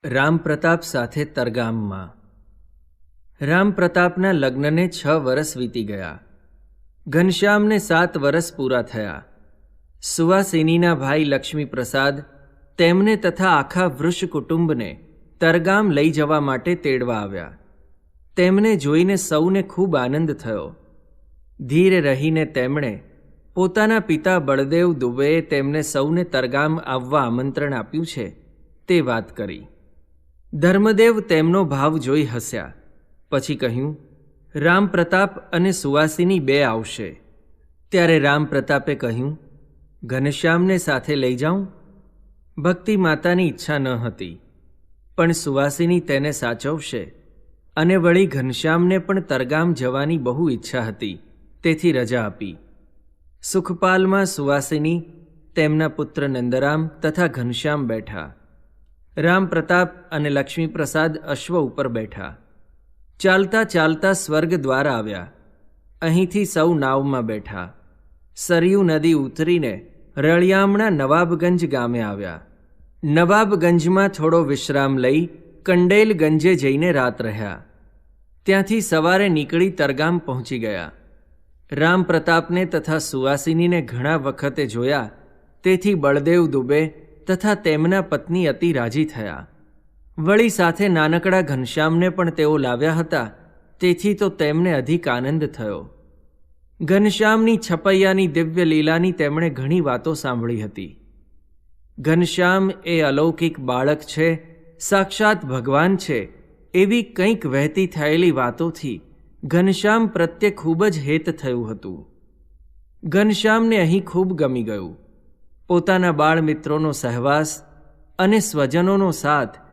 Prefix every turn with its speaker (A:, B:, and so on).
A: રામપ્રતાપ સાથે તરગામમાં. રામપ્રતાપના લગ્નને 6 વર્ષ વીતી ગયા. ઘનશ્યામને 7 વર્ષ પૂરા થયા. સુવાસિનીના ભાઈ લક્ષ્મીપ્રસાદ તેમને તથા આખા વૃષ કુટુંબને તરગામ લઈ જવા માટે તેડવા આવ્યા. તેમને જોઈને સૌને ખૂબ આનંદ થયો. ધીરે રહીને તેમણે પોતાના પિતા બળદેવ દુબેએ તેમને સૌને તરગામ આવવા આમંત્રણ આપ્યું છે તે વાત કરી. ધર્મદેવ તેમનો ભાવ જોઈ હસ્યા. પછી કહ્યું, રામપ્રતાપ અને સુવાસિની 2 આવશે. ત્યારે રામપ્રતાપે કહ્યું, ઘનશ્યામને સાથે લઈ જાઉં? ભક્તિ માતાની ઈચ્છા ન હતી, પણ સુવાસિની તેને સાચવશે અને વળી ઘનશ્યામને પણ તરગામ જવાની બહુ ઈચ્છા હતી, તેથી રજા આપી. સુખપાલમાં સુવાસિની, તેમના પુત્ર નંદરામ તથા ઘનશ્યામ બેઠા. રામપ્રતાપ અને લક્ષ્મીપ્રસાદ અશ્વ ઉપર બેઠા. ચાલતા ચાલતા સ્વર્ગ દ્વાર આવ્યા. અહીંથી સૌ નાવમાં બેઠા. સરયુ નદી ઉતરીને રળિયામણા નવાબગંજ ગામે આવ્યા. નવાબગંજમાં થોડો વિશ્રામ લઈ કંડેલગંજે જઈને રાત રહ્યા. ત્યાંથી સવારે નીકળી તરગામ પહોંચી ગયા. રામપ્રતાપને તથા સુવાસિનીને ઘણા વખતે જોયા, તેથી બળદેવ દુબે તથા તેમના પત્ની અતિ રાજી થયા. વળી સાથે નાનકડા ઘનશ્યામને પણ તેઓ લાવ્યા હતા, તેથી તો તેમને અધિક આનંદ થયો. ઘનશ્યામની છપૈયાની દિવ્ય લીલાની તેમણે ઘણી વાતો સાંભળી હતી. ઘનશ્યામ એ અલૌકિક બાળક છે, સાક્ષાત ભગવાન છે, એવી કંઈક વહેતી થયેલી વાતોથી ઘનશ્યામ પ્રત્યે ખૂબ જ હેત થયું હતું. ઘનશ્યામને અહીં ખૂબ ગમી ગયું. પોતાના બાળમિત્રોનો સહવાસ અને સ્વજનોનો સાથ